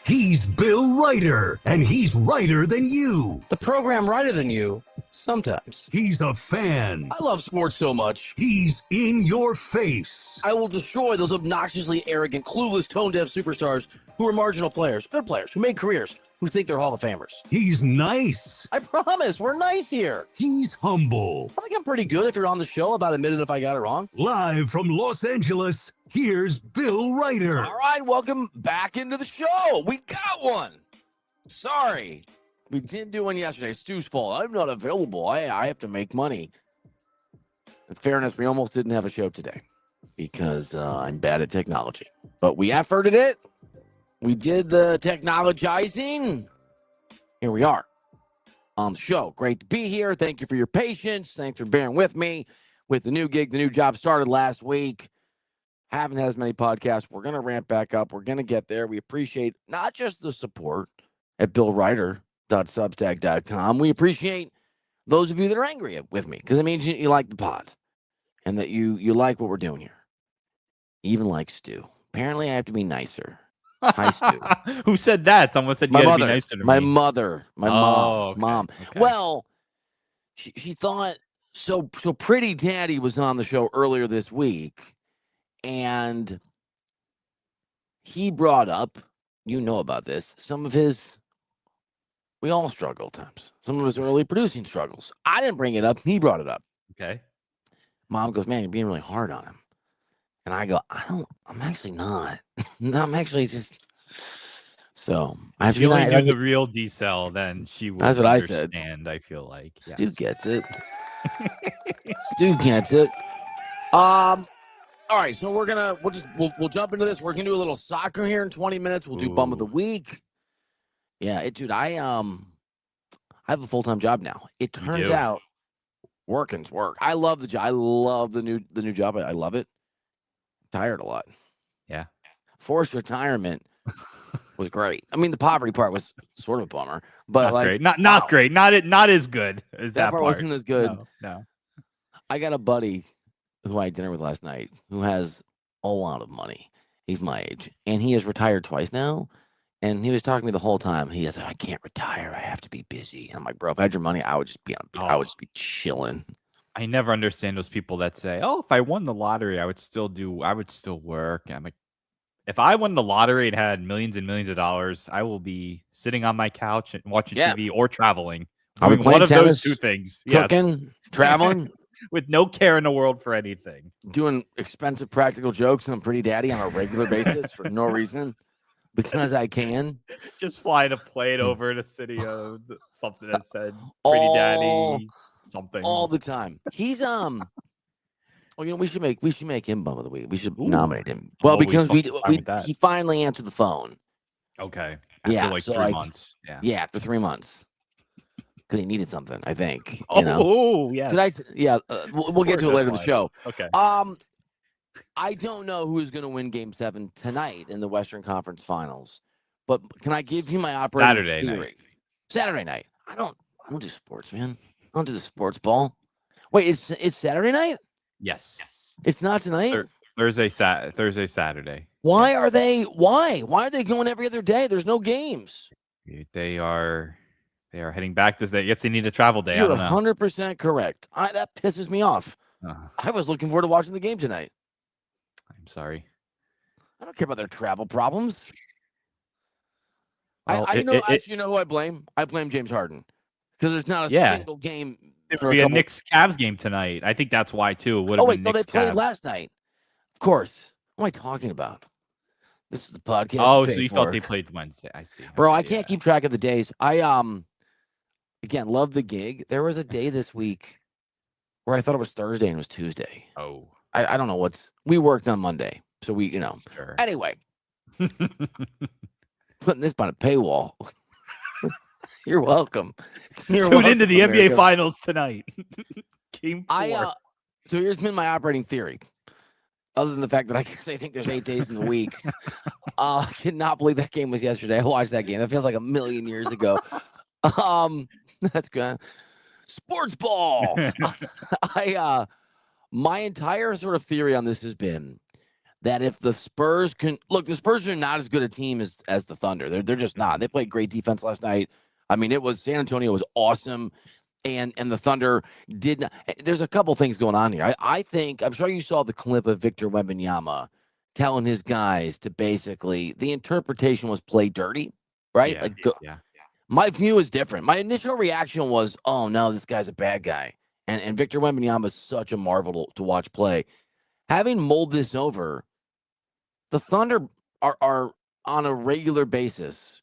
He's Bill Ryder, and he's Ryder than you. The program Ryder than you, sometimes. He's a fan. I love sports so much. He's in your face. I will destroy those obnoxiously arrogant, clueless, tone-deaf superstars who are marginal players, good players, who made careers, who think they're Hall of Famers. He's nice. I promise, we're nice here. He's humble. I think I'm pretty good if you're on the show about admitting if I got it wrong. Live from Los Angeles, here's Bill Ryder. All right, welcome back into the show. We got one. Sorry. We didn't do one yesterday. Stu's fault. I'm not available. I have to make money. In fairness, we almost didn't have a show today because I'm bad at technology. But we efforted it. We did the technologizing. Here we are on the show. Great to be here. Thank you for your patience. Thanks for bearing with me with the new gig. The new job started last week. Haven't had as many podcasts. We're going to ramp back up. We're going to get there. We appreciate not just the support at billryder.substack.com. We appreciate those of you that are angry with me because it means you like the pod and that you like what we're doing here. Even like Stu. Apparently, I have to be nicer. Hi, Stu. Who said that? Someone said you had to be nicer to me. My mother. My mom's okay, mom. Okay. Well, she thought so Pretty Daddy was on the show earlier this week, and he brought up, you know about this, some of his, we all struggle at times, some of his early producing struggles. I didn't bring it up. He brought it up. Okay. Mom goes, man, you're being really hard on him. And I go, I'm actually not. No, I'm actually just. So I have to only do the real decel, then she would. That's what I said. And I feel like Stu gets it. Stu gets it. All right, so we'll jump into this. We're gonna do a little soccer here in 20 minutes. We'll do bum of the week. Yeah, dude. I have a full-time job now. It turns out working's work. I love the job. I love the new job. I love it. Tired a lot. Yeah. Forced retirement was great. I mean, the poverty part was sort of a bummer, but not great. Not great. Not as good as that part. Wasn't as good. No. I got a buddy who I had dinner with last night who has a lot of money. He's my age, and he has retired twice now. And he was talking to me the whole time. He said, "I can't retire. I have to be busy." And I'm like, "Bro, if I had your money, I would just be chilling." I never understand those people that say, "Oh, if I won the lottery, I would still work." And I'm like, if I won the lottery and had millions and millions of dollars, I will be sitting on my couch and watching TV or traveling. I'll be playing one of tennis, those two things. Cooking, traveling. With no care in the world for anything. Doing expensive practical jokes on Pretty Daddy on a regular basis for no reason. Because I can. Just flying a plane over the city of something that said Pretty Daddy something. All the time. He's well, we should make him bum of the week. We should nominate him. Well, because he finally answered the phone. Okay. After 3 months. Yeah, after 3 months. Because he needed something, I think. Yeah. We'll get to it later in the show. Okay. I don't know who's going to win Game 7 tonight in the Western Conference Finals, but can I give you my operating theory? Saturday night. I don't do sports, man. I don't do the sports ball. Wait, it's Saturday night? Yes. It's not tonight? Thursday, Saturday. Why are they going every other day? There's no games. They are heading back this day. I guess they need a travel day. You're 100% correct. That pisses me off. I was looking forward to watching the game tonight. I'm sorry. I don't care about their travel problems. Well, you know who I blame? I blame James Harden because there's not a single game. It would be a Knicks Cavs game tonight. I think that's why too. They played last night. Of course. What am I talking about? This is the podcast. Oh, so you thought they played Wednesday? I see. Bro, I can't keep track of the days. I again love the gig. There was a day this week where I thought it was Thursday and it was Tuesday. Oh. I don't know we worked on Monday. So Sure. Anyway, putting this on a paywall. You're welcome. Tune into the NBA Finals tonight. Game 4. So here's been my operating theory. Other than the fact that I think there's 8 days in the week. I cannot believe that game was yesterday. I watched that game. It feels like a million years ago. That's good. Sports ball. My entire sort of theory on this has been that if the Spurs can look, the Spurs are not as good a team as the Thunder. They're just not. They played great defense last night. I mean, it was San Antonio was awesome, and the Thunder did not. There's a couple things going on here. I think I'm sure you saw the clip of Victor Wembanyama telling his guys to basically the interpretation was play dirty, right? Yeah. Like my view is different. My initial reaction was, oh no, this guy's a bad guy, and Victor Wembanyama is such a marvel to watch play. Having mulled this over, the Thunder are on a regular basis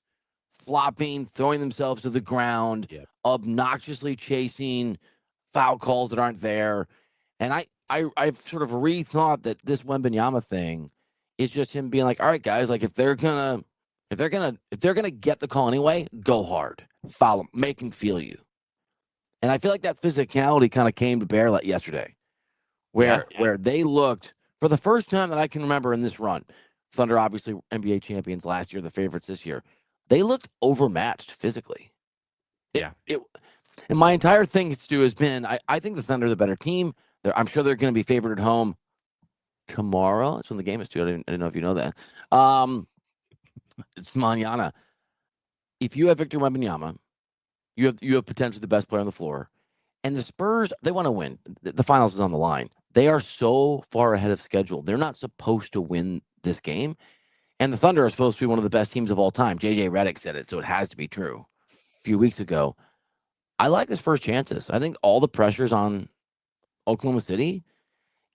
flopping, throwing themselves to the ground, obnoxiously chasing foul calls that aren't there. And I've sort of rethought that this Wembanyama thing is just him being like, all right, guys, like if they're gonna get the call anyway, go hard, foul them, make them feel you. And I feel like that physicality kind of came to bear yesterday, where they looked for the first time that I can remember in this run. Thunder, obviously NBA champions last year, the favorites this year. They looked overmatched physically. And my entire thing, Stu, has been I think the Thunder are the better team. I'm sure they're going to be favored at home tomorrow. That's when the game is, Stu. I didn't know if you know that. It's mañana. If you have Victor Wembanyama, you have potentially the best player on the floor. And the Spurs, they want to win. The finals is on the line. They are so far ahead of schedule. They're not supposed to win this game. And the Thunder are supposed to be one of the best teams of all time. JJ Redick said it, so it has to be true. A few weeks ago, I like the Spurs' chances. I think all the pressure's on Oklahoma City,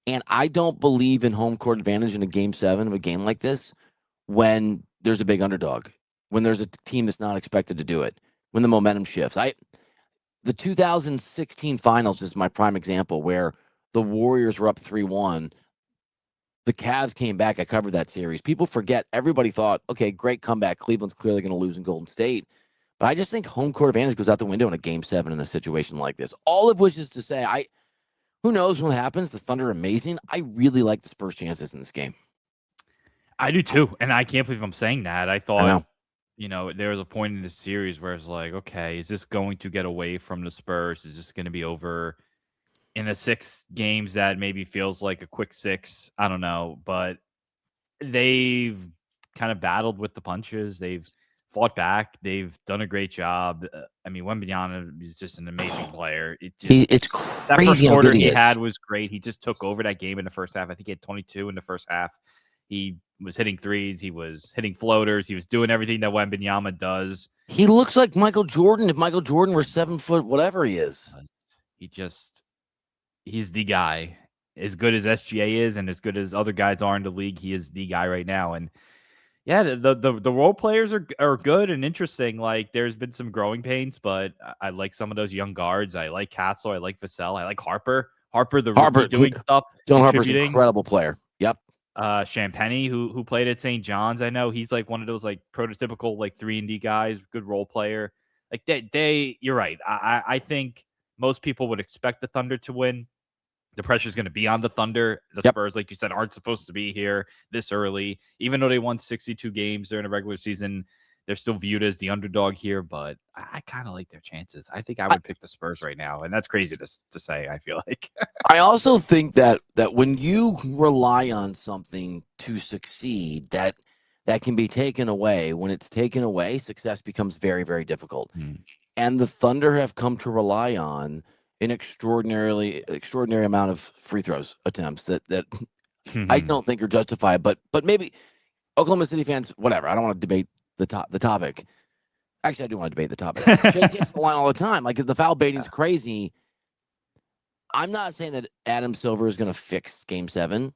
and I don't believe in home court advantage in a game 7 of a game like this when there's a big underdog, when there's a team that's not expected to do it, when the momentum shifts. The 2016 finals is my prime example where the Warriors were up 3-1. The Cavs came back. I covered that series. People forget. Everybody thought, okay, great comeback. Cleveland's clearly going to lose in Golden State. But I just think home court advantage goes out the window in a game 7 in a situation like this. All of which is to say, who knows what happens? The Thunder are amazing. I really like the Spurs' chances in this game. I do too. And I can't believe I'm saying that. I thought, there was a point in this series where it's like, okay, is this going to get away from the Spurs? Is this going to be over in the 6 games that maybe feels like a quick 6? I don't know. But they've kind of battled with the punches. They've fought back. They've done a great job. I mean, Wembanyama is just an amazing player. It's crazy. That first quarter he had was great. He just took over that game in the first half. I think he had 22 in the first half. He was hitting threes. He was hitting floaters. He was doing everything that Wembanyama does. He looks like Michael Jordan if Michael Jordan were 7 foot, whatever he is. He's the guy. As good as SGA is and as good as other guys are in the league, he is the guy right now. And yeah, the role players are good and interesting. Like there's been some growing pains, but I like some of those young guards. I like Castle. I like Vassell. I like Harper. Harper doing stuff. Dylan Harper's an incredible player. Yep. Champagny, who played at St. John's. I know he's like one of those like prototypical like 3-and-D guys, good role player. Like you're right. I think most people would expect the Thunder to win. The pressure is going to be on the Thunder. The Spurs, like you said, aren't supposed to be here this early. Even though they won 62 games during the regular season, they're still viewed as the underdog here. But I kind of like their chances. I think I would pick the Spurs right now. And that's crazy to say, I feel like. I also think that when you rely on something to succeed, that can be taken away. When it's taken away, success becomes very, very difficult. And the Thunder have come to rely on an extraordinary amount of free throws attempts that I don't think are justified. But maybe Oklahoma City fans, whatever. I don't want to debate the topic. Actually, I do want to debate the topic. Shea hits the line all the time. Like the foul baiting's crazy. I'm not saying that Adam Silver is going to fix Game 7,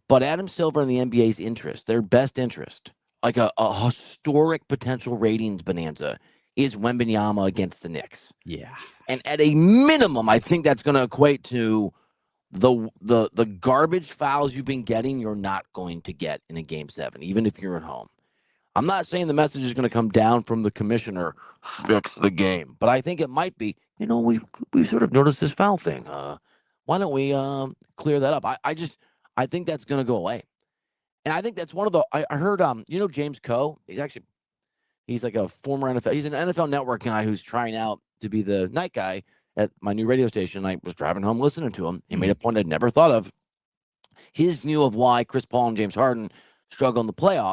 but Adam Silver and the NBA's interest, their best interest, like a historic potential ratings bonanza, is Wembanyama against the Knicks. Yeah. And at a minimum, I think that's going to equate to the garbage fouls you've been getting, you're not going to get in a Game 7, even if you're at home. I'm not saying the message is going to come down from the commissioner, fix the game, but I think it might be, we sort of noticed this foul thing. Why don't we clear that up? I think that's going to go away. And I think that's one of the, I heard, James Coe, he's like a former NFL, he's an NFL Network guy who's trying out to be the night guy at my new radio station. I was driving home listening to him. He made a point I'd never thought of. his view of why Chris Paul and James Harden struggle in the playoffs.